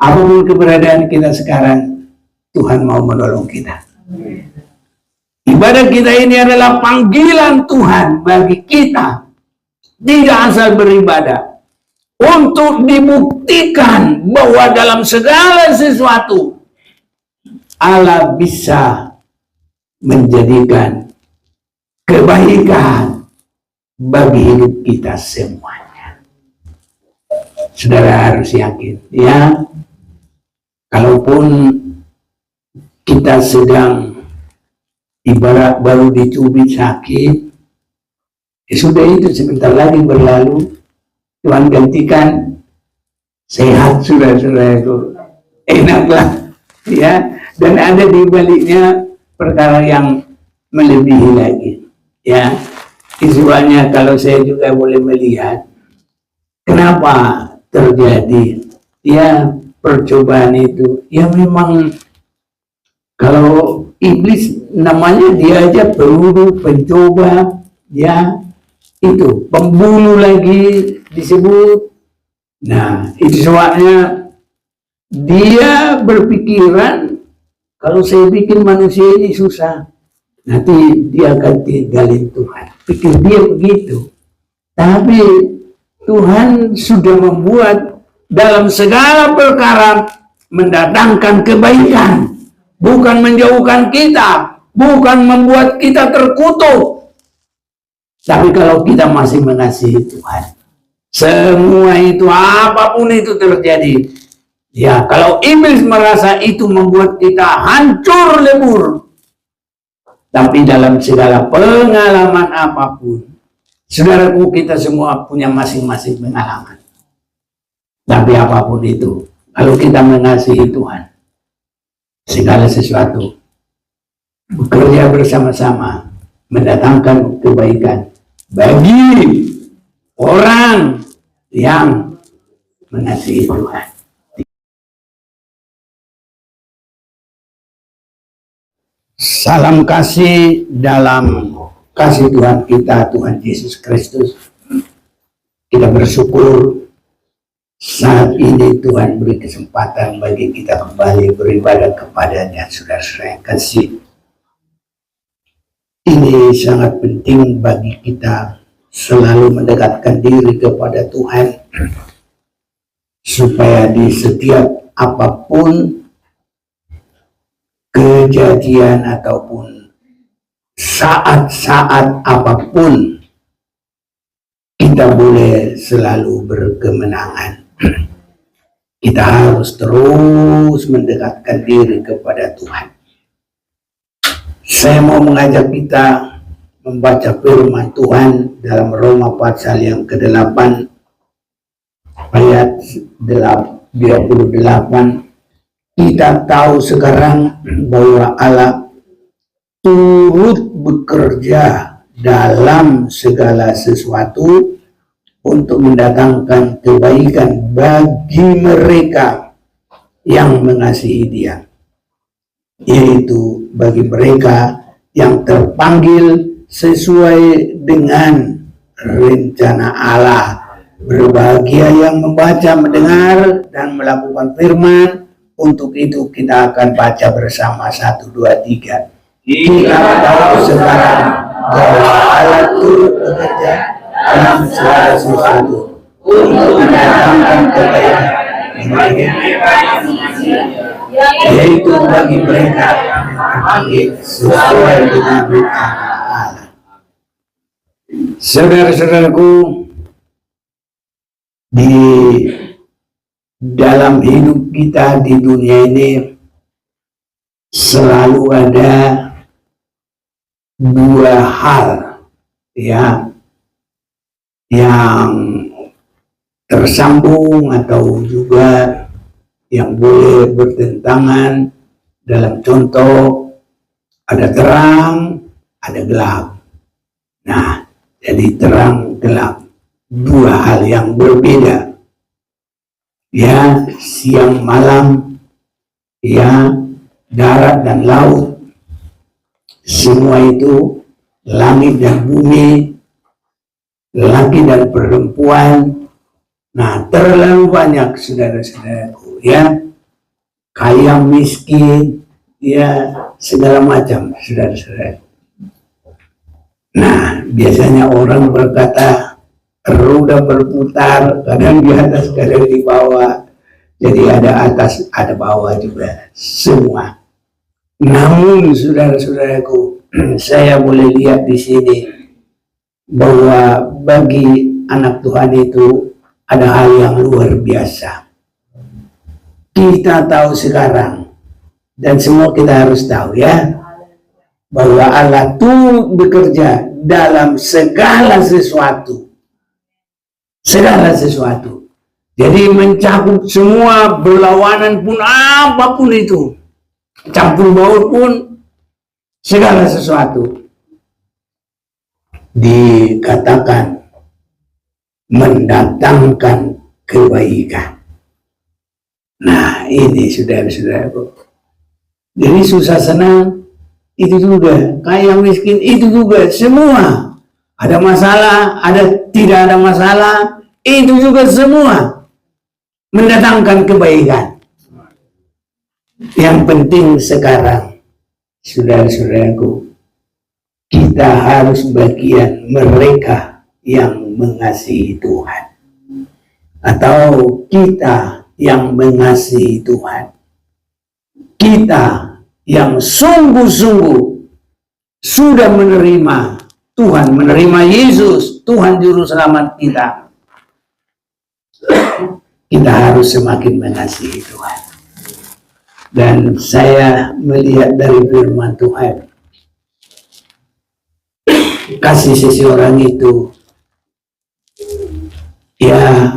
Apapun keberadaan kita sekarang, Tuhan mau menolong kita. Ibadah kita ini adalah panggilan Tuhan bagi kita, tidak asal beribadah, untuk dibuktikan bahwa dalam segala sesuatu Allah bisa menjadikan kebaikan bagi hidup kita semuanya. Saudara harus yakin, ya, kalaupun kita sedang ibarat baru dicubit sakit, sudah itu sebentar lagi berlalu, Tuhan gantikan sehat, sudah itu enaklah, ya. Dan ada di baliknya perkara yang melebihi lagi, ya. Istilahnya kalau saya juga boleh melihat kenapa terjadi ya percobaan itu, ya memang kalau iblis namanya dia aja penuduh, pencoba, ya, itu pembunuh lagi disebut. Nah, itu sebabnya dia berpikiran kalau saya bikin manusia ini susah, nanti dia akan tinggalin Tuhan. Pikir dia begitu. Tapi Tuhan sudah membuat dalam segala perkara mendatangkan kebaikan, bukan menjauhkan kita, bukan membuat kita terkutuk. Tapi kalau kita masih mengasihi Tuhan, semua itu, apapun itu terjadi, ya, kalau iblis merasa itu membuat kita hancur lebur, tapi dalam segala pengalaman apapun, saudaraku, kita semua punya masing-masing pengalaman. Tapi apapun itu, kalau kita mengasihi Tuhan, segala sesuatu bekerja bersama-sama mendatangkan kebaikan bagi orang yang mengasihi Tuhan. Salam kasih dalam kasih Tuhan kita, Tuhan Yesus Kristus. Kita bersyukur saat ini Tuhan beri kesempatan bagi kita kembali beribadah kepada-Nya, saudara-saudara yang kasih. Ini sangat penting bagi kita selalu mendekatkan diri kepada Tuhan, supaya di setiap apapun kejadian ataupun saat-saat apapun, kita boleh selalu berkemenangan. Kita harus terus mendekatkan diri kepada Tuhan. Saya mau mengajak kita membaca firman Tuhan dalam Roma pasal yang ke-8 ayat 28. Kita tahu sekarang bahwa Allah turut bekerja dalam segala sesuatu untuk mendatangkan kebaikan bagi mereka yang mengasihi Dia, yaitu bagi mereka yang terpanggil sesuai dengan rencana Allah. Berbahagia yang membaca, mendengar, dan melakukan firman. Untuk itu kita akan baca bersama 1, 2, 3. Kita tahu sekarang bahwa Allah turut bekerja dalam segala sesuatu untuk mendatangkan kebaikan, yaitu bagi mereka yang terpanggil sesuai dengan rencana Allah. Saudara-saudaraku, di dalam hidup kita di dunia ini selalu ada dua hal, ya, yang tersambung atau juga yang boleh bertentangan. Dalam contoh, ada terang, ada gelap. Nah, jadi terang gelap, dua hal yang berbeda, ya, siang malam, ya, darat dan laut, semua itu, langit dan bumi, laki dan perempuan. Nah, terlalu banyak, saudara-saudaraku, ya, kaya miskin, ya segala macam, saudara-saudara. Nah, biasanya orang berkata roda berputar, kadang di atas, kadang di bawah. Jadi ada atas, ada bawah juga, semua. Namun saudara-saudaraku, saya boleh lihat di sini bahwa bagi anak Tuhan itu ada hal yang luar biasa. Kita tahu sekarang, dan semua kita harus tahu ya, bahwa Allah turut bekerja dalam segala sesuatu. Segala sesuatu. Jadi mencakup semua, berlawanan pun, apapun itu, campur baur pun, segala sesuatu dikatakan mendatangkan kebaikan. Nah, ini saudara-saudaraku. Jadi susah senang itu juga, kaya miskin itu juga, semua. Ada masalah, ada tidak ada masalah, itu juga semua mendatangkan kebaikan. Yang penting sekarang, saudara-saudaraku, kita harus bagian mereka yang mengasihi Tuhan. Atau kita yang mengasihi Tuhan. Kita yang sungguh-sungguh sudah menerima Tuhan, menerima Yesus, Tuhan Juru Selamat kita. Kita harus semakin mengasihi Tuhan. Dan saya melihat dari firman Tuhan, kasih seseorang itu ya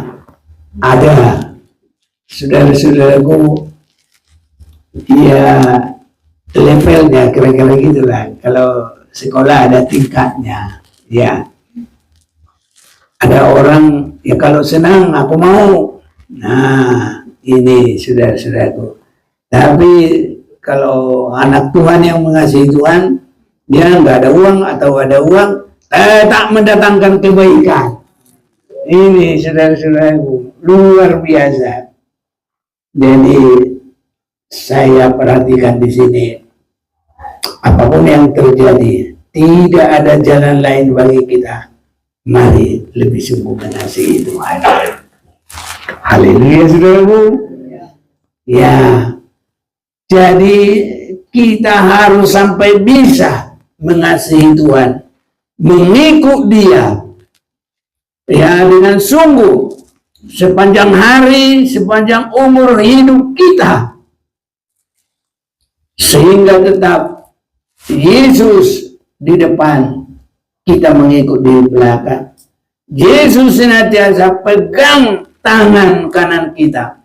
ada, saudara-saudaraku, ya levelnya kira-kira gitulah. Kalau sekolah ada tingkatnya, ya. Ada orang ya kalau senang aku mau. Nah, ini saudara-saudaraku. Tapi kalau anak Tuhan yang mengasihi Tuhan, dia nggak ada uang atau ada uang, tak mendatangkan kebaikan. Ini saudara-saudaraku, luar biasa. Jadi saya perhatikan di sini, apapun yang terjadi, tidak ada jalan lain bagi kita. Mari lebih sungguh mengasihi Tuhan. Haleluya, saudaraku. Ya, jadi kita harus sampai bisa mengasihi Tuhan, mengikut Dia, ya dengan sungguh sepanjang hari, sepanjang umur hidup kita, sehingga tetap Yesus di depan, kita mengikut di belakang. Yesus senantiasa pegang tangan kanan kita.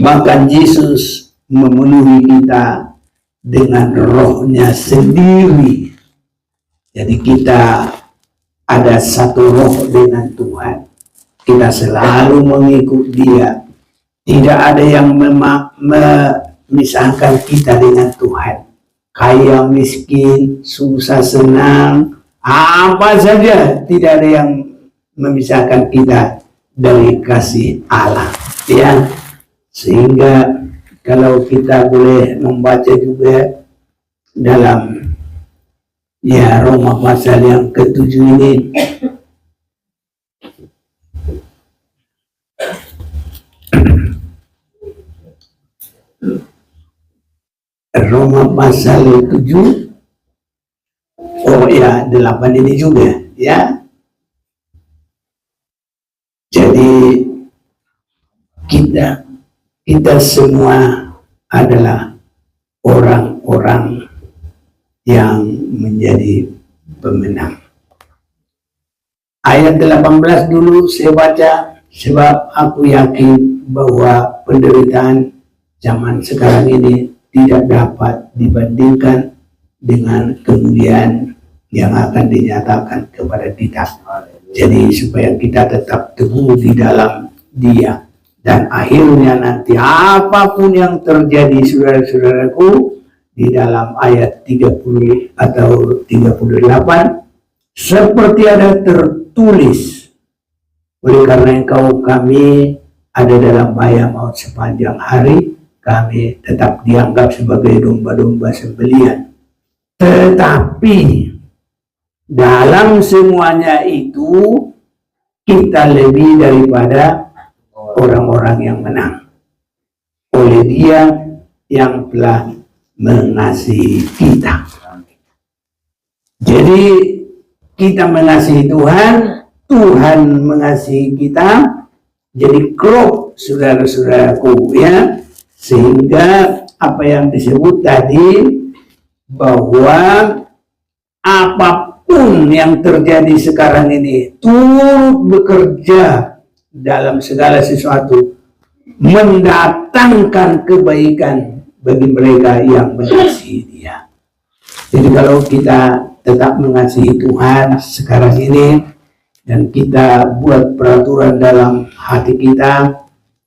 Bahkan Yesus memenuhi kita dengan rohnya sendiri. Jadi kita ada satu roh dengan Tuhan. Kita selalu mengikut Dia. Tidak ada yang memisahkan kita dengan Tuhan. Kaya miskin, susah senang, apa saja, tidak ada yang memisahkan kita dari kasih Allah. Ya, sehingga kalau kita boleh membaca juga dalam ya Roma pasal yang ke-7 ini, Roma pasal 7, oh ya 8 ini juga ya. Jadi kita semua adalah orang-orang yang menjadi pemenang. Ayat 18 dulu saya baca, sebab aku yakin bahwa penderitaan zaman sekarang ini tidak dapat dibandingkan dengan kemuliaan yang akan dinyatakan kepada kita. Jadi supaya kita tetap teguh di dalam Dia, dan akhirnya nanti apapun yang terjadi, saudara-saudaraku, di dalam ayat 30 atau 38, seperti ada tertulis, oleh karena engkau kami ada dalam bahaya maut sepanjang hari, kami tetap dianggap sebagai domba-domba sembelihan. Tetapi dalam semuanya itu kita lebih daripada orang-orang yang menang oleh Dia yang telah mengasihi kita. Jadi kita mengasihi Tuhan, Tuhan mengasihi kita. Jadi klop, saudara-saudaraku, ya, sehingga apa yang disebut tadi bahwa apapun yang terjadi sekarang ini turut bekerja dalam segala sesuatu mendatangkan kebaikan bagi mereka yang mengasihi Dia. Jadi kalau kita tetap mengasihi Tuhan sekarang ini dan kita buat peraturan dalam hati kita,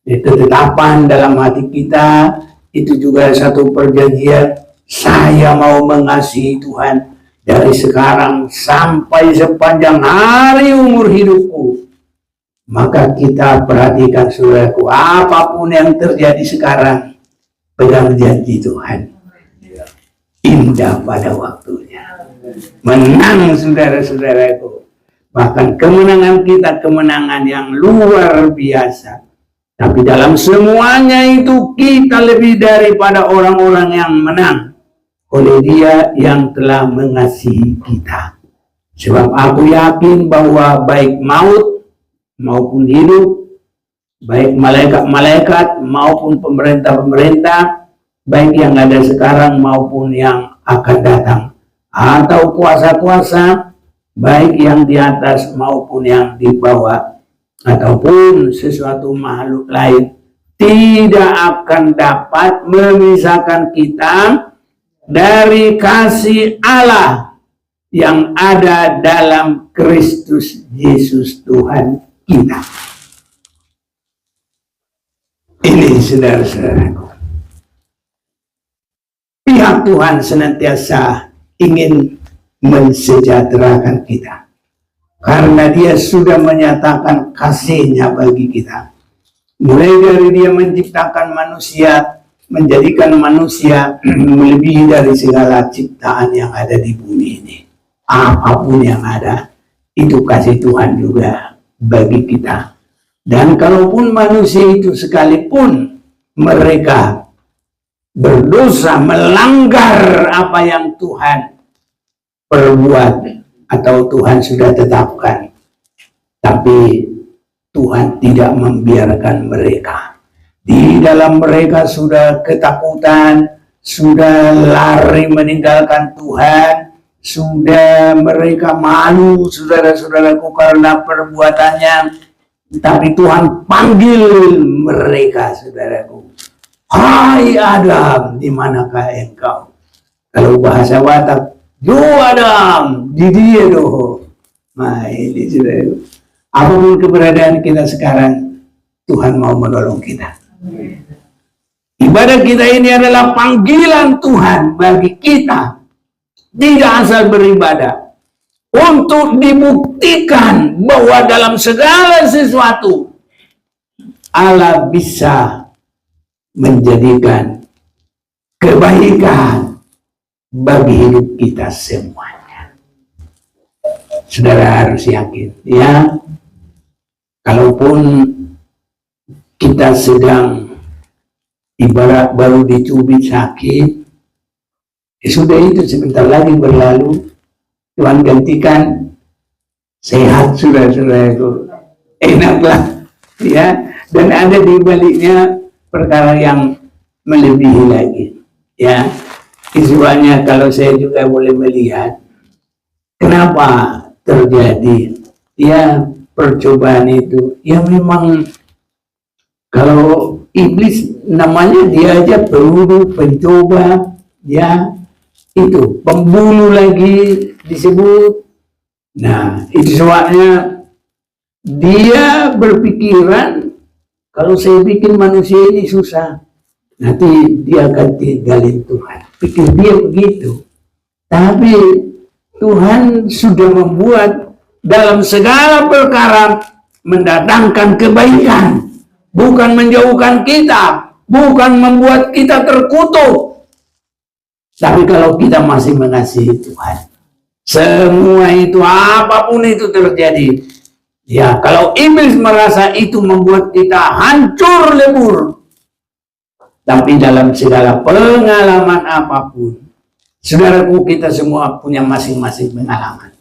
ketetapan dalam hati kita, itu juga satu perjanjian. Saya mau mengasihi Tuhan dari sekarang sampai sepanjang hari umur hidupku. Maka kita perhatikan, saudaraku, apapun yang terjadi sekarang, pegang janji Tuhan. Indah pada waktunya. Menang, saudara-saudaraku. Bahkan kemenangan kita, kemenangan yang luar biasa. Tapi dalam semuanya itu kita lebih daripada orang-orang yang menang oleh Dia yang telah mengasihi kita. Sebab aku yakin bahwa baik maut maupun hidup, baik malaikat-malaikat maupun pemerintah-pemerintah, baik yang ada sekarang maupun yang akan datang, atau kuasa-kuasa, baik yang di atas maupun yang di bawah, ataupun sesuatu makhluk lain, tidak akan dapat memisahkan kita dari kasih Allah yang ada dalam Kristus Yesus Tuhan kita. Ini, saudara-saudaraku, pihak Tuhan senantiasa ingin mensejahterakan kita, karena Dia sudah menyatakan kasih-Nya bagi kita. Mulai dari Dia menciptakan manusia, menjadikan manusia melebihi dari segala ciptaan yang ada di bumi ini. Apapun yang ada, itu kasih Tuhan juga bagi kita. Dan kalaupun manusia itu sekalipun mereka berdosa, melanggar apa yang Tuhan perbuat atau Tuhan sudah tetapkan, tapi Tuhan tidak membiarkan mereka. Di dalam mereka sudah ketakutan, sudah lari meninggalkan Tuhan, sudah mereka malu, saudara-saudaraku, karena perbuatannya. Tapi Tuhan panggil mereka, saudaraku. Hai Adam, di manakah engkau? Kalau bahasa Batak, "Yo Adam, di dia doh." Nah, ini saudara. Apapun keberadaan kita sekarang, Tuhan mau menolong kita. Ibadah kita ini adalah panggilan Tuhan bagi kita, tidak asal beribadah, untuk dibuktikan bahwa dalam segala sesuatu Allah bisa menjadikan kebaikan bagi hidup kita semuanya. Saudara harus yakin, ya, kalaupun kita sedang ibarat baru dicubit sakit, sudah itu sebentar lagi berlalu, Tuhan gantikan sehat, saudara-saudara itu enaklah, ya. Dan ada di baliknya perkara yang melebihi lagi, ya. Visualnya kalau saya juga boleh melihat kenapa terjadi, ya, percobaan itu. Ya memang kalau iblis namanya dia aja peluru, pencoba, ya, itu pembunuh lagi disebut. Nah, itu sebabnya dia berpikiran kalau saya bikin manusia ini susah, nanti dia akan tinggalin Tuhan. Pikir dia begitu. Tapi Tuhan sudah membuat dalam segala perkara mendatangkan kebaikan, bukan menjauhkan kita. bukan membuat kita terkutuk. Tapi kalau kita masih mengasihi Tuhan, semua itu, apapun itu terjadi, ya, kalau iblis merasa itu membuat kita hancur lebur, tapi dalam segala pengalaman apapun, saudaraku, kita semua punya masing-masing pengalaman.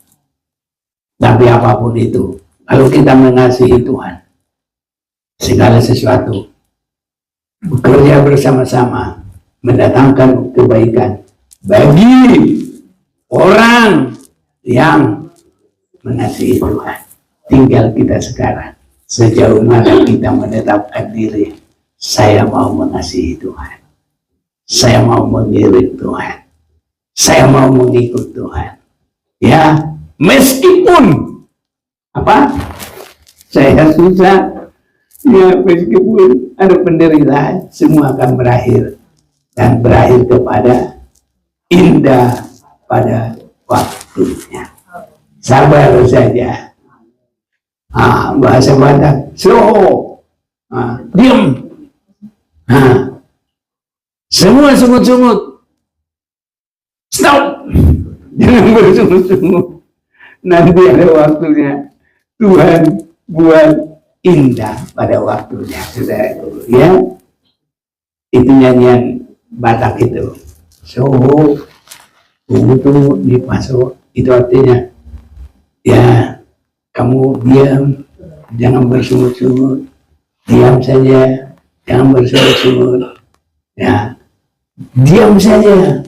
Tapi apapun itu, kalau kita mengasihi Tuhan, segala sesuatu bekerja bersama-sama mendatangkan kebaikan bagi orang yang mengasihi Tuhan. Tinggal kita sekarang, sejauh mana kita menetapkan diri, saya mau mengasihi Tuhan, saya mau mengiring Tuhan, saya mau mengikut Tuhan. Ya, meskipun apa? Saya susah, ya, meskipun ada penderitaan, semua akan berakhir dan berakhir kepada indah pada waktunya. Sabar saja. Bahasa Batak, slow, diam. Semua sungut-sungut, stop, jangan bersungut-sungut. Nanti ada waktunya, Tuhan buat indah pada waktunya, saudaraku. Ya, itu nyanyian Batak itu. So, tunggu dipasok, itu artinya, ya, kamu diam, jangan bersungut-sungut, diam saja, jangan bersungut-sungut, ya, diam saja,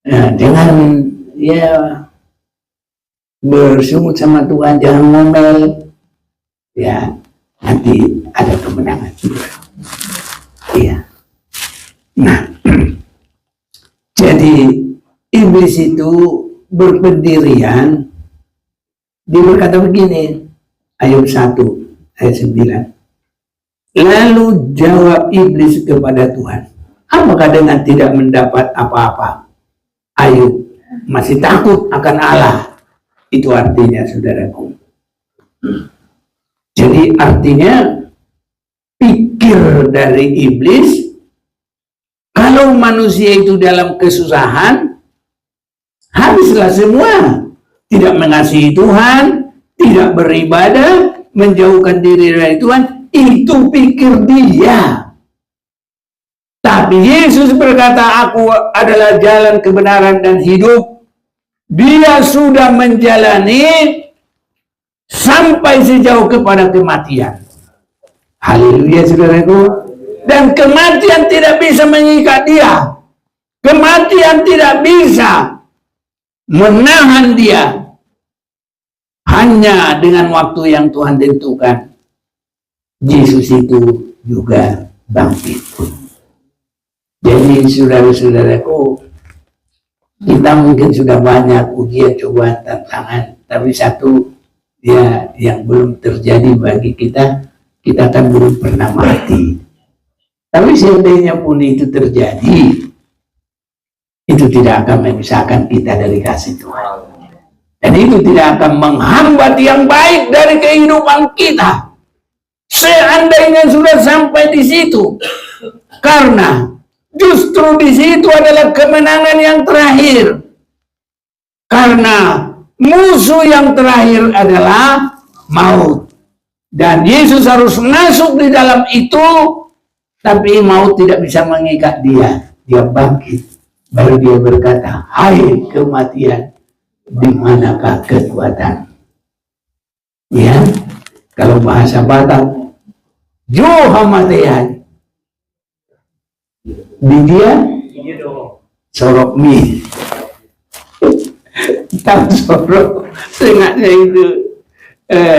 ya, jangan, ya, bersungut sama Tuhan, jangan ngomel, ya, nanti ada kemenangan juga. Iya. Nah, jadi iblis itu berpendirian. Dia berkata begini, Ayub 1 ayat 9. Lalu jawab iblis kepada Tuhan, apakah dengan tidak mendapat apa-apa, Ayub masih takut akan Allah? Itu artinya, saudaraku. Jadi artinya, pikir dari iblis, kalau manusia itu dalam kesusahan, habislah semua. Tidak mengasihi Tuhan, tidak beribadah, menjauhkan diri dari Tuhan, itu pikir dia. Tapi Yesus berkata, aku adalah jalan kebenaran dan hidup. Dia sudah menjalani sampai sejauh kepada kematian. Haleluya, saudaraku. Dan kematian tidak bisa mengikat dia. Kematian tidak bisa menahan dia. Hanya dengan waktu yang Tuhan tentukan, Yesus itu juga bangkit. Jadi saudara-saudaraku, kita mungkin sudah banyak ujian, cobaan, tantangan, tapi satu, ya, yang belum terjadi bagi kita, kita kan belum pernah mati. Tapi seandainya pun itu terjadi, itu tidak akan memisahkan kita dari kasih Tuhan. Dan itu tidak akan menghambat yang baik dari kehidupan kita. Seandainya sudah sampai di situ. Karena justru di situ adalah kemenangan yang terakhir. Karena musuh yang terakhir adalah maut. Dan Yesus harus masuk di dalam itu, tapi maut tidak bisa mengikat dia. Dia bangkit. Baru dia berkata, hai kematian, di manakah kekuatan? Ya, kalau bahasa Batak, Joha Matean, di dia sorok mi, tak sorok, sengatnya itu,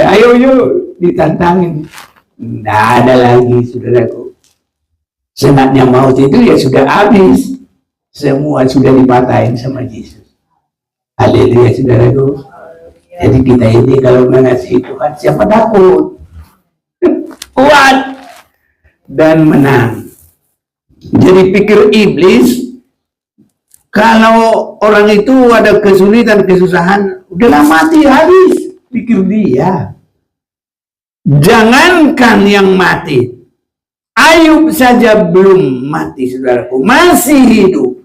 ayo yuk ditantangin, tidak ada lagi, saudaraku. Sengatnya maut itu ya sudah habis, semua sudah dipatahin sama Yesus. Haleluya, saudaraku. Jadi kita ini kalau mengasihi Tuhan, siapa takut? Kuat dan menang. Jadi pikir iblis, kalau orang itu ada kesulitan, kesusahan, udahlah mati, habis. Pikir dia. Jangankan yang mati, Ayub saja belum mati, saudaraku, masih hidup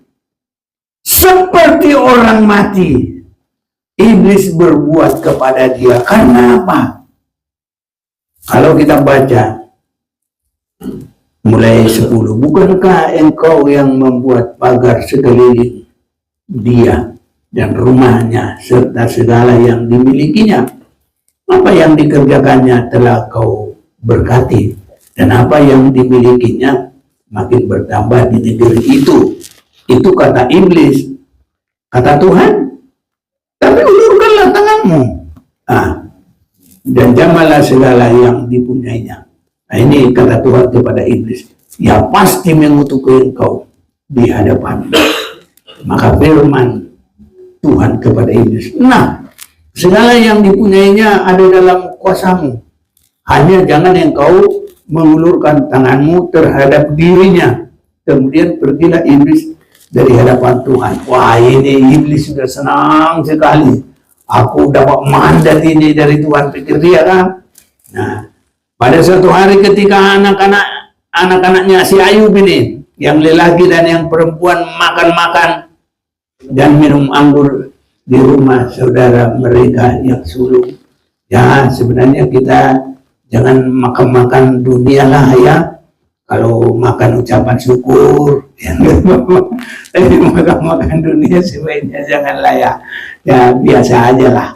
seperti orang mati. Iblis berbuat kepada dia. Karena apa? Kalau kita baca mulai 10, bukankah engkau yang membuat pagar sekeliling dia dan rumahnya serta segala yang dimilikinya? Apa yang dikerjakannya telah kau berkati, dan apa yang dimilikinya makin bertambah di negeri itu. Itu kata iblis. Kata Tuhan, tapi ulurkanlah tanganmu, dan jamalah segala yang dipunyainya. Nah, ini kata Tuhan kepada iblis, ya pasti mengutuki engkau di hadapan. Maka firman Tuhan kepada iblis, nah, segala yang dipunyainya ada dalam kuasamu, hanya jangan engkau mengulurkan tanganmu terhadap dirinya. Kemudian pergilah iblis dari hadapan Tuhan. Wah, ini iblis sudah senang sekali. Aku dapat mandat ini dari Tuhan, pikir dia kan. Nah, pada suatu hari ketika anak-anaknya si Ayub ini, yang lelaki dan yang perempuan, makan-makan dan minum anggur di rumah saudara mereka yang sulung. Ya, sebenarnya kita jangan makan-makan dunia lah ya. Kalau makan ucapan syukur, ya, tapi makan dunia sebaiknya janganlah ya. Ya biasa aja lah.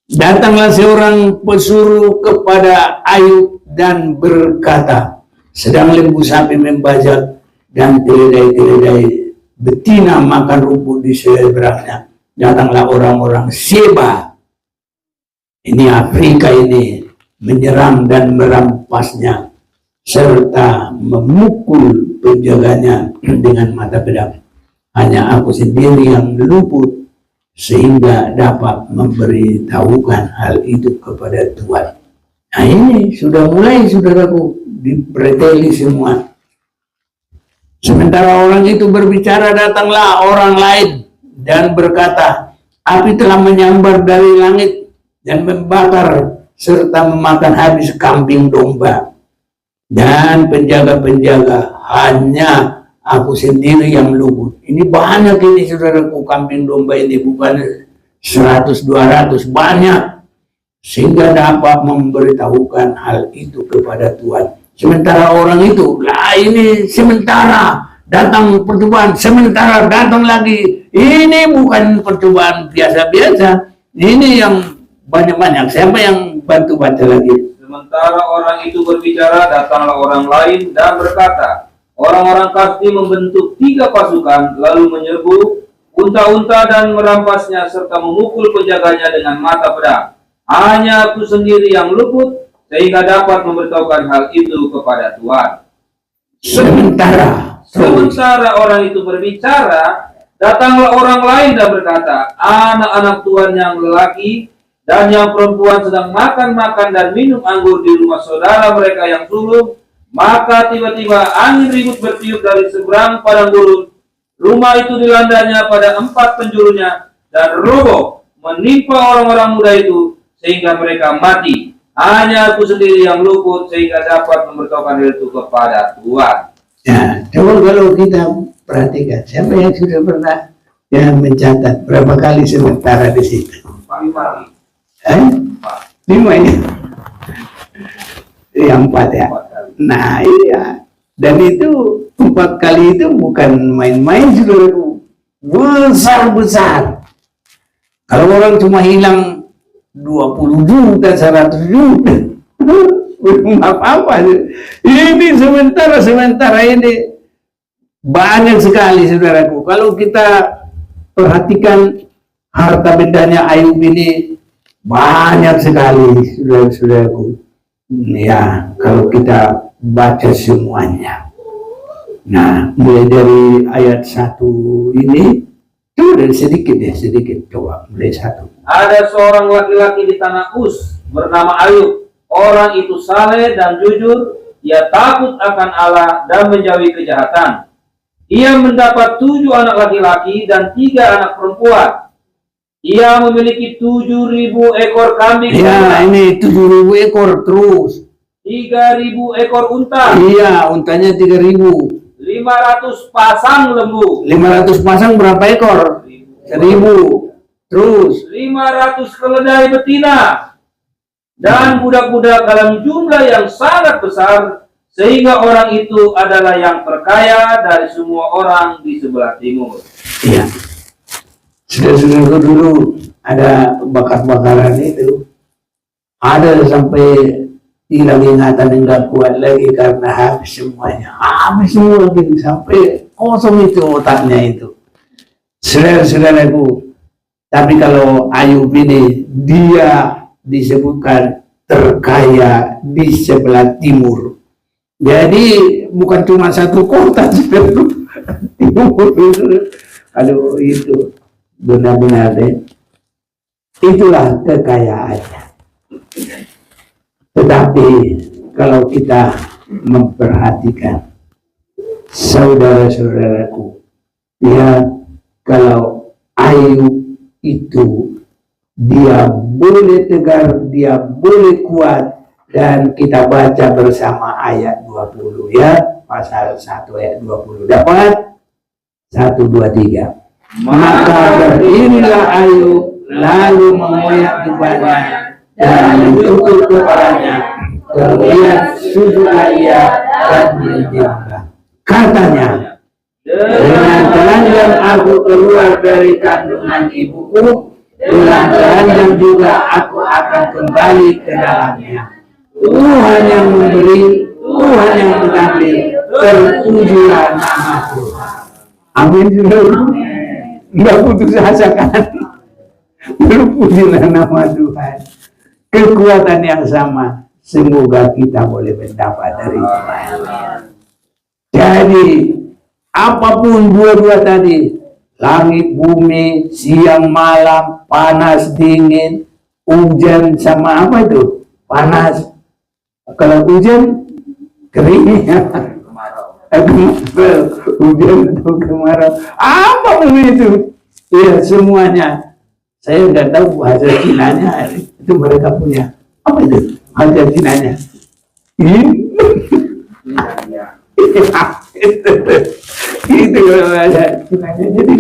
Datanglah seorang pesuruh kepada Ayub dan berkata, sedang lembu sapi membajak dan keledai-keledai betina makan rumput di seberangnya. Datanglah orang-orang Sheba, ini Afrika ini, menyerang dan merampasnya serta memukul penjaganya dengan mata pedang. Hanya aku sendiri yang luput sehingga dapat memberitahukan hal itu kepada Tuhan. Nah, ini sudah mulai, saudaraku, dipreteli semua. Sementara orang itu berbicara, datanglah orang lain dan berkata, api telah menyambar dari langit dan membakar serta memakan habis kambing domba dan penjaga-penjaga, hanya aku sendiri yang luput. Ini banyak ini, saudaraku, kambing domba ini, bukan 100-200, banyak, sehingga dapat memberitahukan hal itu kepada Tuhan. Sementara orang itu, lah ini sementara datang percobaan, sementara datang lagi, ini bukan percobaan biasa-biasa, ini yang banyak-banyak. Siapa yang bantu baca lagi? Sementara orang itu berbicara, datanglah orang lain dan berkata, orang-orang Kasdi membentuk 3 pasukan, lalu menyerbu unta-unta dan merampasnya serta memukul penjaganya dengan mata pedang. Hanya aku sendiri yang luput, sehingga dapat memberitahukan hal itu kepada Tuhan. Sementara orang itu berbicara, datanglah orang lain dan berkata, anak-anak Tuhan yang lelaki dan yang perempuan sedang makan-makan dan minum anggur di rumah saudara mereka yang sulung. Maka tiba-tiba angin ribut bertiup dari seberang padang gurun. Rumah itu dilandanya pada 4 penjurunya dan roboh menimpa orang-orang muda itu sehingga mereka mati. Hanya aku sendiri yang luput sehingga dapat memberitahukan hal itu kepada Tuhan. Ya, coba kalau kita perhatikan, siapa yang sudah pernah mencatat berapa kali sementara di situ? 5 kali. 5 ini? Yang 4 ya? Nah iya, dan itu 4 kali itu bukan main-main, saudaraku, besar-besar. Kalau orang cuma hilang 20 juta, 100 juta, belum apa-apa. Ini sementara ini banyak sekali, saudaraku. Kalau kita perhatikan harta bendanya Ayub ini banyak sekali, saudara-saudaraku. Ya, kalau kita baca semuanya. Nah, mulai dari ayat 1 ini, coba dari sedikit, coba mulai 1. Ada seorang laki-laki di tanah Uz bernama Ayub. Orang itu saleh dan jujur, ia takut akan Allah dan menjauhi kejahatan. Ia mendapat 7 anak laki-laki dan 3 anak perempuan. Ia memiliki 7.000 ekor kambing. Ya, ini 7.000 ekor terus. 3.000 ekor unta, Iya, untanya 3.000. 500 pasang lembu, 500 pasang berapa ekor? 1.000. Terus 500 keledai betina, dan budak-budak dalam jumlah yang sangat besar, sehingga orang itu adalah yang terkaya dari semua orang di sebelah timur. iya. Sudah dulu ada bakar-bakaran itu. Ada sampai hilang ingatan, enggak kuat lagi karena habis semuanya. Habis semua gitu, sampai kosong itu otaknya itu. Saudara-saudaraku, tapi kalau Ayub ini, dia disebutkan terkaya di sebelah timur. Jadi bukan cuma satu kota, timur itu. Aduh, itu benar-benar deh. Itulah kekayaannya. Tetapi kalau kita memperhatikan, saudara-saudaraku, ya, kalau Ayub itu dia boleh tegar, dia boleh kuat, dan kita baca bersama ayat 20 ya, pasal 1 ayat 20. Dapat 1, 2, 3. Maka berdirilah Ayub, lalu mengoyak jubahnya dan mencukur kepalanya, kemudian sujudlah ia dan mendiamkan. Katanya, dengan telanjang aku keluar dari kandungan ibuku, dengan telanjang juga aku akan kembali ke dalamnya. Tuhan yang memberi, Tuhan yang mengambil, terpujilah nama Tuhan. Amin. Enggak putus asa kan? Terpujilah nama Tuhan. Kekuatan yang sama semoga kita boleh mendapat dari Tuhan. Jadi apapun dua-dua tadi, langit bumi, siang malam, panas dingin, hujan sama apa itu? Panas. Kalau hujan kering, hujan atau kemarau, apapun itu, ya semuanya. Saya nggak tahu bahasa Cinanya, itu mereka punya apa itu bahasa Cinanya? Itu bahasa Cinanya. Jadi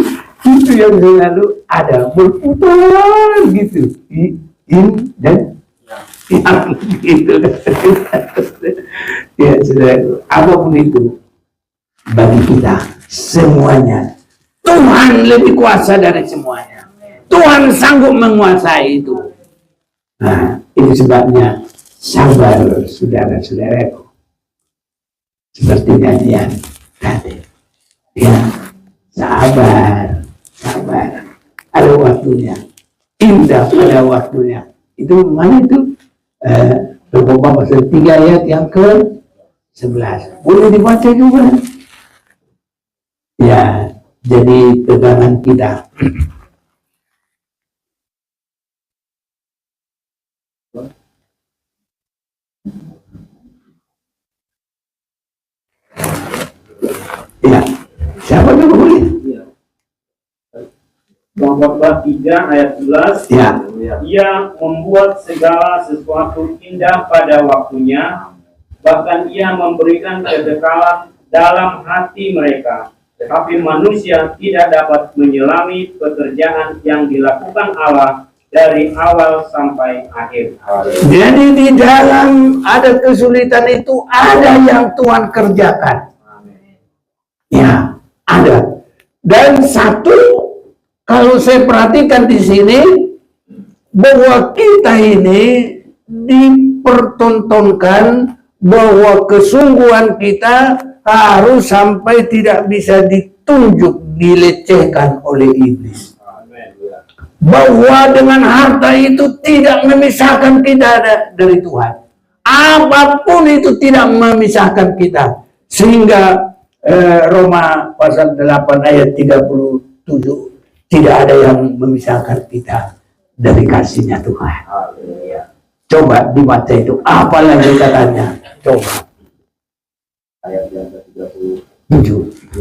itu yang selalu ada berputar gitu, in dan yang gitu. Ya sudah, apapun itu bagi kita semuanya, Tuhan lebih kuasa dari semuanya. Tuhan sanggup menguasai itu. Nah, itu sebabnya sabar, saudara-saudaraku. Seperti nyanyian tadi. Ya, sabar. Ada waktunya. Indah pada waktunya. Itu mana itu? Bapak pasal 3 ayat yang ke-11. Boleh dibaca juga. Ya, jadi pegangan kita. Ya, siapa yang boleh? Khotbah 3 ayat 11. Ya. Ia membuat segala sesuatu indah pada waktunya, bahkan ia memberikan kekekalan dalam hati mereka. Tetapi manusia tidak dapat menyelami pekerjaan yang dilakukan Allah dari awal sampai akhir. Jadi di dalam ada kesulitan itu ada yang Tuhan kerjakan. Ya, ada. Dan satu, kalau saya perhatikan di sini, bahwa kita ini dipertontonkan bahwa kesungguhan kita harus sampai tidak bisa ditunjuk, dilecehkan oleh iblis. Bahwa dengan harta itu tidak memisahkan kita dari Tuhan. Apapun itu tidak memisahkan kita. Sehingga Roma pasal 8 ayat 37, tidak ada yang memisahkan kita dari kasihnya Tuhan. Coba dibaca itu, apalagi katanya. Coba. Ayat yang ke-37.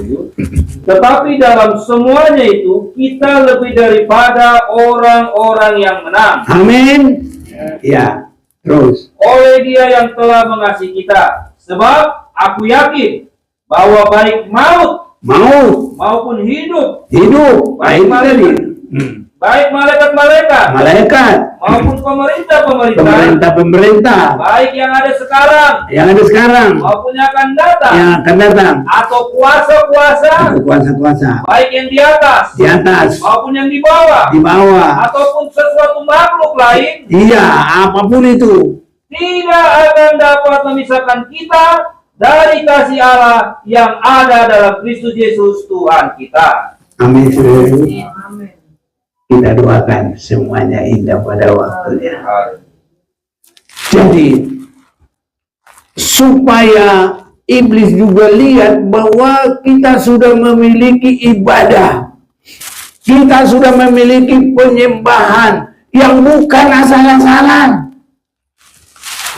Tetapi dalam semuanya itu kita lebih daripada orang-orang yang menang. Amin. Ya, terus. oleh Dia yang telah mengasihi kita. Sebab aku yakin bahwa baik maut maupun hidup, baik malaikat maupun pemerintah, baik yang ada sekarang maupun yang akan datang, atau kuasa-kuasa, baik yang di atas maupun yang di bawah, ataupun sesuatu makhluk lain, apapun itu, tidak akan dapat memisahkan kita dari kasih Allah yang ada dalam Kristus Yesus Tuhan kita. Amin. Kita doakan semuanya indah pada waktunya. Jadi supaya iblis juga lihat bahwa kita sudah memiliki ibadah, kita sudah memiliki penyembahan yang bukan asal-asalan.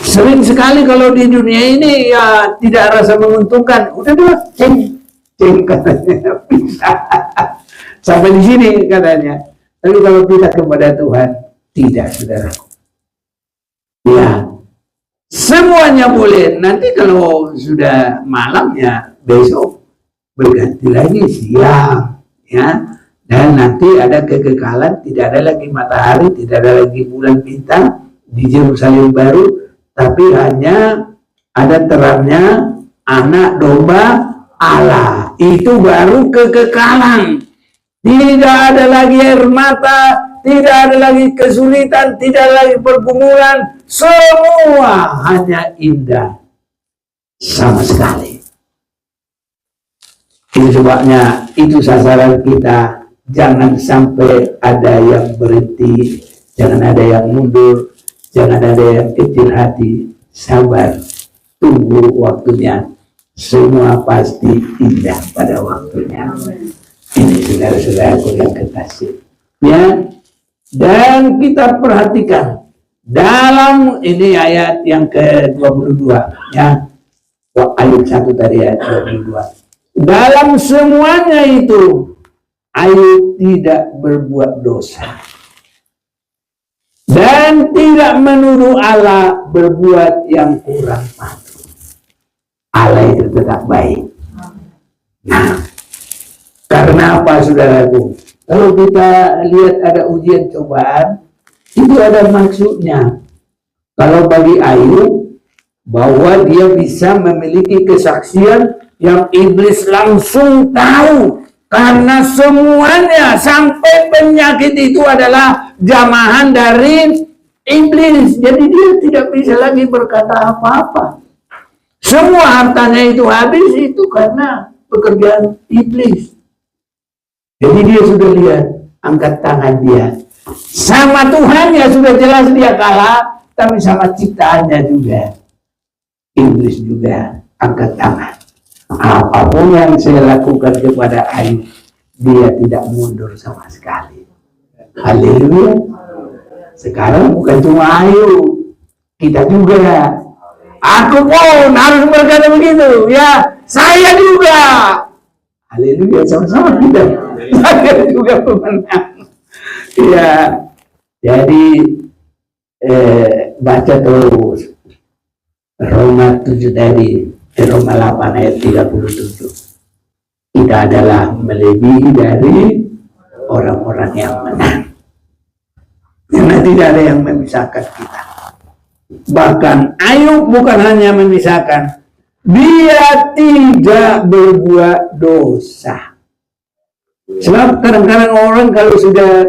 Sering sekali kalau di dunia ini ya tidak rasa menguntungkan, udah ceng katanya bisa sampai di sini katanya. Tapi kalau kita kepada Tuhan, tidak, saudara. Ya, semuanya boleh. Nanti kalau sudah malam ya besok berganti lagi siang, ya. Dan nanti ada kekekalan, tidak ada lagi matahari, tidak ada lagi bulan bintang di Yerusalem baru, tapi hanya ada terangnya anak domba Allah. Itu baru kekekalan. Tidak ada lagi air mata, tidak ada lagi kesulitan, tidak lagi pergumulan, semua hanya indah sama sekali. Itu sebabnya itu sasaran kita. Jangan sampai ada yang berhenti, jangan ada yang mundur, jangan ada yang kecil hati. Sabar, tunggu waktunya. Semua pasti indah pada waktunya. Ini saudara-saudaraku yang kekasih, ya. Dan kita perhatikan dalam ini ayat yang ke-22, ya. Ayat 1 tadi ayat 22. Dalam semuanya itu Ayub tidak berbuat dosa dan tidak menuduh Allah berbuat yang kurang patut. Allah itu tetap baik. Nah, karena apa, saudaraku? Kalau kita lihat ada ujian cobaan, itu ada maksudnya. Kalau bagi Ayub, bahwa dia bisa memiliki kesaksian yang iblis langsung tahu. Karena semuanya sampai penyakit itu adalah jamahan dari iblis. Jadi dia tidak bisa lagi berkata apa-apa. Semua hartanya itu habis itu karena pekerjaan iblis. Jadi dia sudah lihat, angkat tangan dia. Sama Tuhannya sudah jelas dia kalah, tapi sama ciptaannya juga. Iblis juga angkat tangan. Apapun yang saya lakukan kepada Ayub, dia tidak mundur sama sekali. Haleluya. Sekarang bukan cuma Ayub, kita juga. Aku pun harus berkata begitu, ya. Saya juga. Haleluya, sama-sama kita. Saya juga pemenang. Ya, jadi baca terus Roma 7 tadi, Roma 8 ayat 37. Kita adalah melebihi dari orang-orang yang menang. Karena tidak ada yang memisahkan kita. Bahkan Ayub bukan hanya memisahkan, dia tidak berbuat dosa. Sebab kadang-kadang orang kalau sudah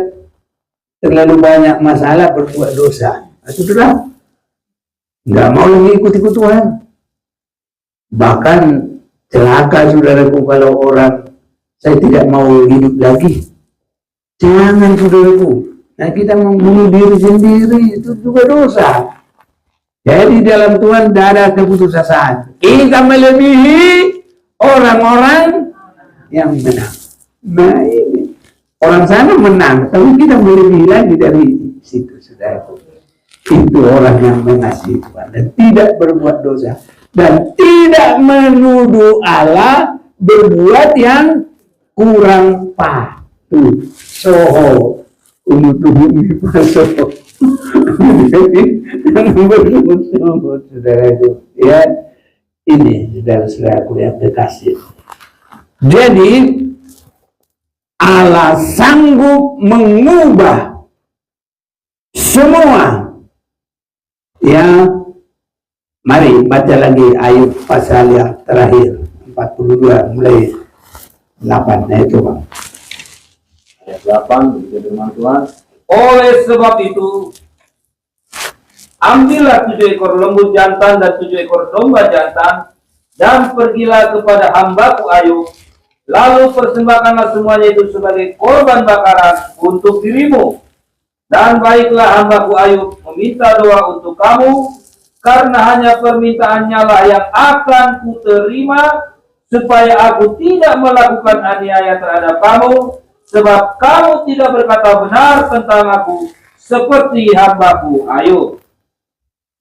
terlalu banyak masalah berbuat dosa, sudah nggak mau lagi ikut-ikut Tuhan. Bahkan celaka, saudaraku, kalau orang saya tidak mau hidup lagi. Jangan, saudaraku. Nah, kita membunuh diri sendiri itu juga dosa. Jadi dalam Tuhan tidak ada keputusasaan. Kita melebihi orang-orang yang menang. Nah, ini orang sana menang, tapi kita melebihi lagi dari situ, saudaraku. Itu orang yang mengasihi Tuhan dan tidak berbuat dosa dan tidak menuduh Allah berbuat yang kurang patut. Soho, umutuhumi pasoho. bersungut-sungut, saudaraku. Ya, ini saudara-saudaraku yang terkasih. Jadi Allah sanggup mengubah semua. Ya, mari baca lagi Ayub pasal yang terakhir 42 mulai 8. Nah itu Bang. Ayat 8 begitu firman Tuhan. Oleh sebab itu, ambillah 7 ekor lembu jantan dan 7 ekor domba jantan, dan pergilah kepada hambaku Ayub, lalu persembahkanlah semuanya itu sebagai korban bakaran untuk dirimu. Dan baiklah hambaku Ayub meminta doa untuk kamu, karena hanya permintaannya lah yang akan kuterima, supaya aku tidak melakukan aniaya terhadap kamu, sebab kamu tidak berkata benar tentang aku, seperti hambaku Ayub.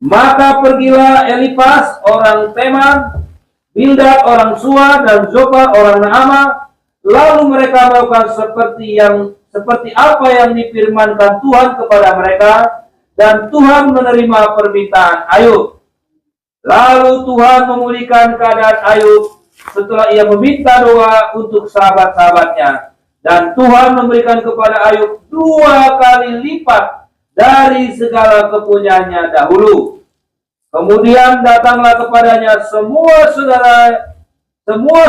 Maka pergilah Elifas orang Teman, Bildad orang Suwa, dan Zofar orang Naama, lalu mereka melakukan seperti apa yang difirmankan Tuhan kepada mereka, dan Tuhan menerima permintaan Ayub. Lalu Tuhan memulihkan keadaan Ayub setelah ia meminta doa untuk sahabat-sahabatnya, dan Tuhan memberikan kepada Ayub 2 kali lipat dari segala kepunyaannya dahulu. Kemudian datanglah kepadanya semua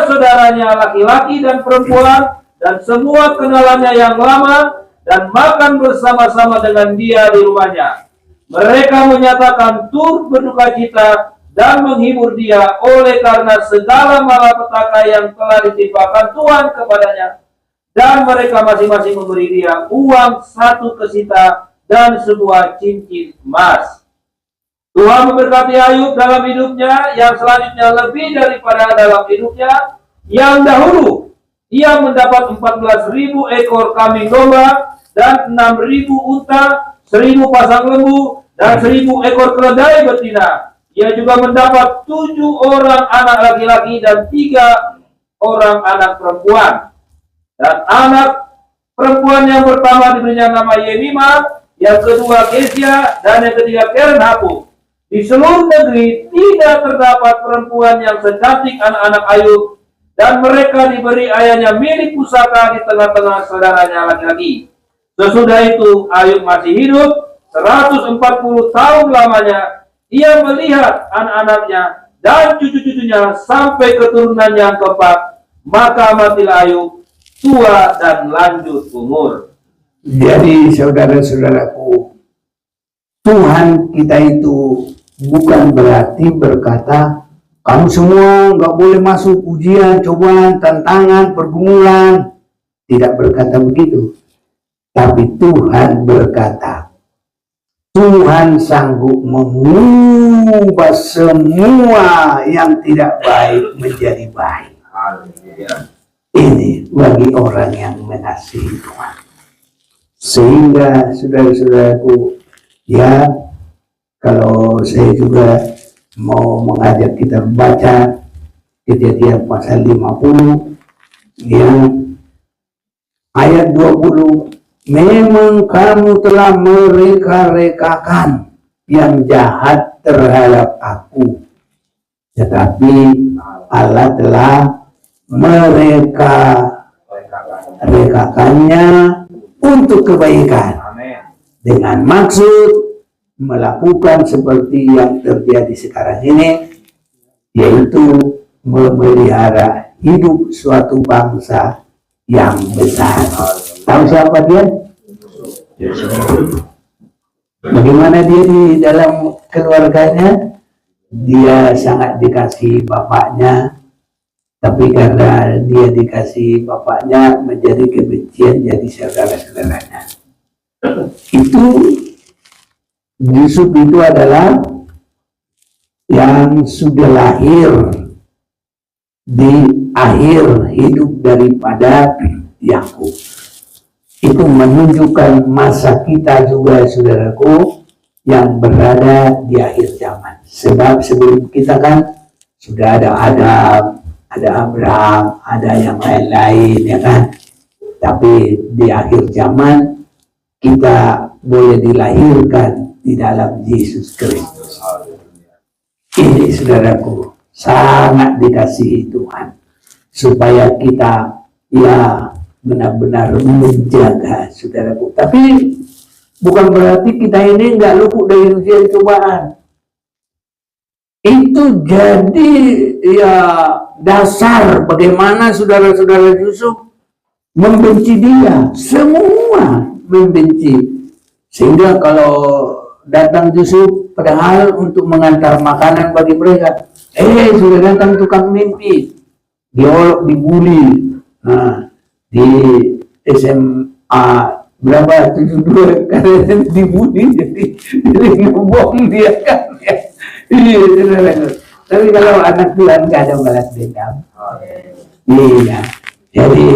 saudaranya laki-laki dan perempuan, dan semua kenalannya yang lama, dan makan bersama-sama dengan dia di rumahnya. Mereka menyatakan turut berduka cita dan menghibur dia oleh karena segala malapetaka yang telah ditimpakan Tuhan kepadanya. Dan mereka masing-masing memberi dia uang 1 kesita dan sebuah cincin emas. Tuhan memberkati Ayub dalam hidupnya, yang selanjutnya lebih daripada dalam hidupnya yang dahulu. Ia mendapat 14.000 ekor kambing domba, dan 6.000 unta, 1.000 pasang lembu, dan 1.000 ekor keledai betina. Ia juga mendapat 7 orang anak laki-laki dan 3 orang anak perempuan. Dan anak perempuan yang pertama diberinya nama Yemimah, yang kedua Kesia, dan yang ketiga Keren Hapuk. Di seluruh negeri tidak terdapat perempuan yang secantik anak-anak Ayub, dan mereka diberi ayahnya milik pusaka di tengah-tengah saudaranya laki-laki. Sesudah itu Ayub masih hidup 140 tahun lamanya. Ia melihat anak-anaknya dan cucu-cucunya sampai keturunan yang keempat. Maka matilah Ayub tua dan lanjut umur. Jadi saudara-saudaraku, Tuhan kita itu bukan berarti berkata kamu semua nggak boleh masuk ujian, cobaan, tantangan, pergumulan. Tidak berkata begitu. Tapi Tuhan berkata, Tuhan sanggup mengubah semua yang tidak baik menjadi baik. Ini bagi orang yang mengasihi Tuhan. Sehingga saudara-saudaraku, ya, kalau saya juga mau mengajak kita membaca Kejadian pasal 50 yang ayat 20, memang kamu telah mereka-rekakan yang jahat terhadap aku, tetapi Allah telah mereka-rekakannya untuk kebaikan, dengan maksud melakukan seperti yang terjadi sekarang ini, yaitu memelihara hidup suatu bangsa yang besar. Tahu siapa dia? Bagaimana dia di dalam keluarganya? Dia sangat dikasihi bapaknya, tapi karena dia dikasihi bapaknya menjadi kebencian jadi saudara-saudaranya. Yusuf itu adalah yang sudah lahir di akhir hidup daripada Yakub. Itu menunjukkan masa kita juga, saudaraku, yang berada di akhir zaman. Sebab sebelum kita kan sudah ada Adam, ada Abraham, ada yang lain-lain, ya kan. Tapi di akhir zaman kita boleh dilahirkan di dalam Yesus Kristus. Ini saudaraku sangat dikasihi Tuhan, supaya kita ya benar-benar menjaga saudaraku. Tapi bukan berarti kita ini nggak luput dari ujian cobaan. Itu jadi ya dasar bagaimana saudara-saudara Yusuf membenci dia. Semua membenci. Sehingga kalau datang Yusuf padahal untuk mengantar makanan bagi mereka, sudah datang tukang mimpi, diolok, dibully. Nah, di SMA berapa 72 karena dibully jadi ngebom dia kan. Iya, tapi kalau anak Tuhan gak ada balas dendam. Iya, jadi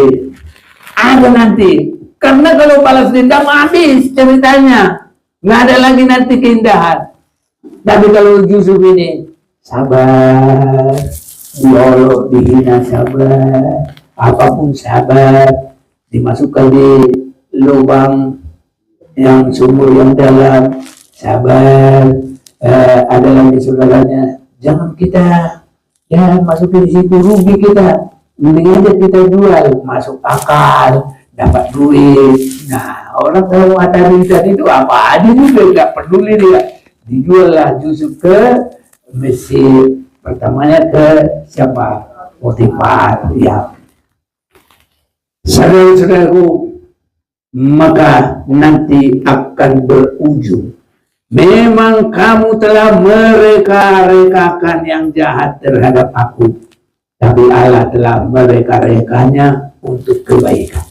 ada nanti. Karena kalau balas dendam habis ceritanya, nggak ada lagi nanti keindahan. Tapi kalau Yusuf ini sabar, diolok, dihina sabar, apapun sabar, dimasukkan di lubang yang sumur yang dalam sabar. Ada lagi saudaranya, jangan kita ya masukin di situ, rugi kita, mending aja kita jual, masuk akal, dapat duit. Nah, orang kalau ada duit itu apa aja juga nggak peduli dia, dijual lah Yusuf ke Mesir. Pertamanya ke siapa? Potifar. Ya, saudara-saudaraku, maka nanti akan berujung, memang kamu telah mereka-rekakan yang jahat terhadap aku, tapi Allah telah mereka-rekanya untuk kebaikan.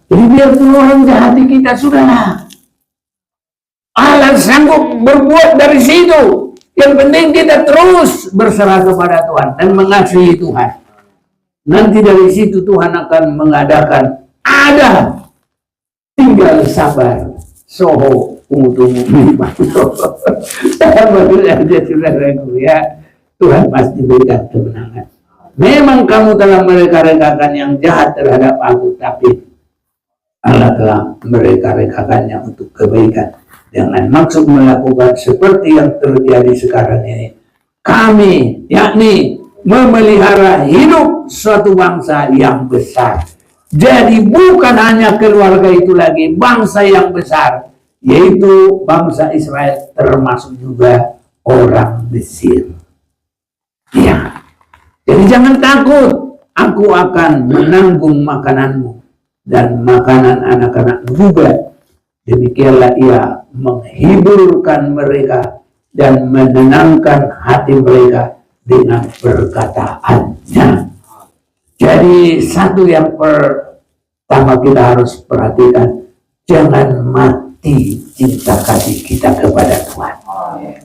Jadi biarpun orang jahat di kita, saudara, Allah sanggup berbuat dari situ. Yang penting kita terus berserah kepada Tuhan dan mengasihi Tuhan. Nanti dari situ Tuhan akan mengadakan, ada, tinggal sabar, soho tunggu sabar aja saudaraku ya, Tuhan pasti berikan kemenangan. Memang kamu telah mereka-rekakan yang jahat terhadap aku, tapi Allah telah mereka-rekakannya untuk kebaikan, dengan maksud melakukan seperti yang terjadi sekarang ini. Kami, yakni memelihara hidup suatu bangsa yang besar. Jadi bukan hanya keluarga itu lagi, bangsa yang besar, yaitu bangsa Israel, termasuk juga orang Mesir. Ya, jadi jangan takut, aku akan menanggung makananmu dan makanan anak-anakmu juga. Demikianlah ia menghiburkan mereka dan menenangkan hati mereka dengan perkataannya. Jadi satu yang pertama kita harus perhatikan, jangan mati cinta kasih kita kepada Tuhan.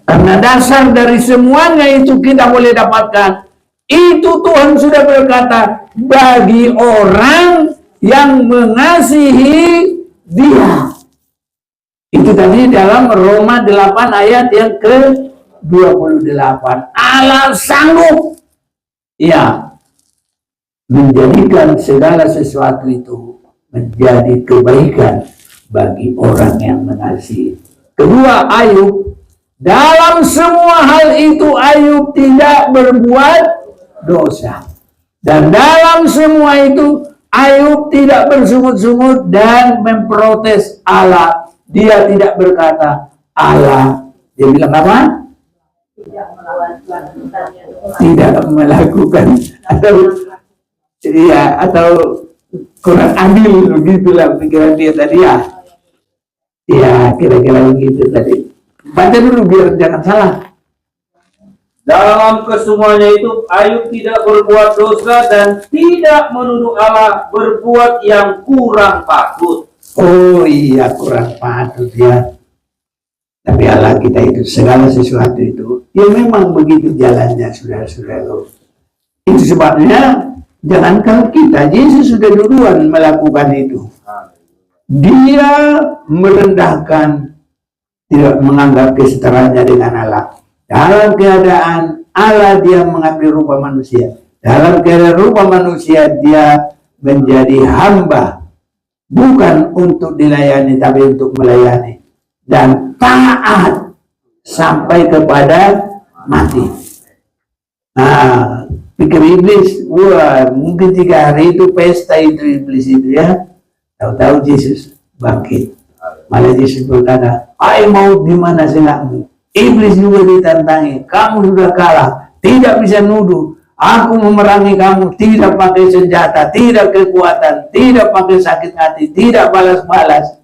Karena dasar dari semuanya itu kita boleh dapatkan, itu Tuhan sudah berkata, bagi orang yang mengasihi Dia. Itu tadi dalam Roma 8 ayat yang ke-28. Allah sanggup ya menjadikan segala sesuatu itu menjadi kebaikan bagi orang yang mengasihi. Kedua, Ayub, dalam semua hal itu Ayub tidak berbuat dosa. Dan dalam semua itu Ayub tidak bersungut-sungut dan memprotes Allah. Dia tidak berkata Allah. Dia bilang apa? Tidak melakukan atau kurang adil, begitulah pikiran dia tadi ya. Ya, kira-kira begitu tadi. Baca dulu biar jangan salah. Dalam kesemuanya itu Ayub tidak berbuat dosa dan tidak menuduh Allah berbuat yang kurang patut. Oh iya, kurang patut ya. Tapi Allah kita itu segala sesuatu itu ya memang begitu jalannya, saudara-saudara. Itu sebabnya jangankan kita, Yesus sudah duluan melakukan itu. Dia merendahkan, tidak menganggap kesetaraannya dengan Allah. Dalam keadaan Allah dia mengambil rupa manusia. Dalam keadaan rupa manusia dia menjadi hamba. Bukan untuk dilayani, tapi untuk melayani. dan taat sampai kepada mati. Nah, pikir iblis, wah mungkin 3 hari itu pesta itu iblis itu ya. Tahu-tahu Yesus bangkit. Malah Yesus berkata, "Hai maut, di mana sengatmu?" Iblis juga ditantangi, "Kamu sudah kalah, tidak bisa nuduh. Aku memerangi kamu tidak pakai senjata, tidak kekuatan, tidak pakai sakit hati, tidak balas-balas.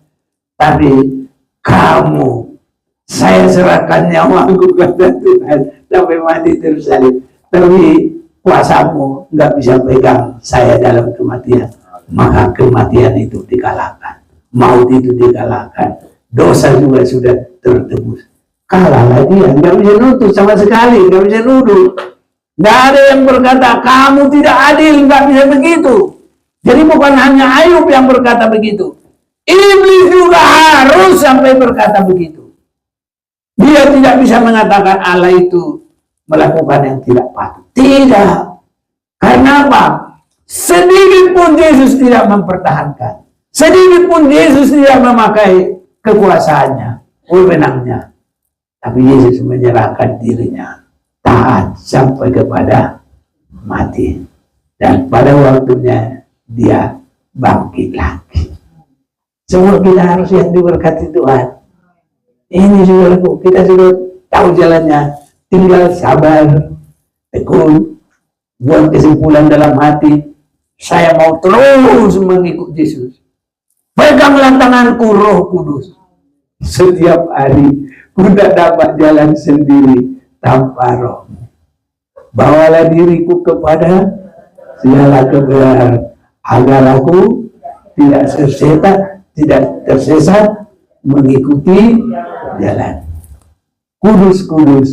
Tapi kamu, saya serahkan nyawaku kepada Tuhan sampai mati tersalib. Tapi kuasamu nggak bisa pegang saya dalam kematian." Maka kematian itu dikalahkan, maut itu dikalahkan, dosa juga sudah tertebus. Kalah lagi ya, nggak bisa nuntut sama sekali, nggak bisa nuduh. Nggak ada yang berkata, kamu tidak adil, nggak bisa begitu. Jadi bukan hanya Ayub yang berkata begitu. Iblis juga harus sampai berkata begitu. Dia tidak bisa mengatakan Allah itu melakukan yang tidak patut. Tidak. Karena apa? Sedikit pun Yesus tidak mempertahankan. Sedikit pun Yesus tidak memakai kekuasaannya, wewenangnya. Tapi Yesus menyerahkan dirinya. Taat sampai kepada mati, dan pada waktunya dia bangkit lagi. Semua kita harus yang diberkati Tuhan. Ini saudaraku, kita sudah tahu jalannya, tinggal sabar, tekun, buat kesimpulan dalam hati. Saya mau terus mengikut Yesus. Peganglah tanganku Roh Kudus. Setiap hari ku tidak dapat jalan sendiri tanpa Roh. Bawalah diriku kepada segala kebenaran, agar aku tidak tersesat mengikuti jalan. Kudus, kudus,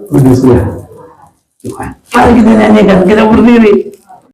kuduslah Tuhan. Mari kita nyanyikan, kita berdiri.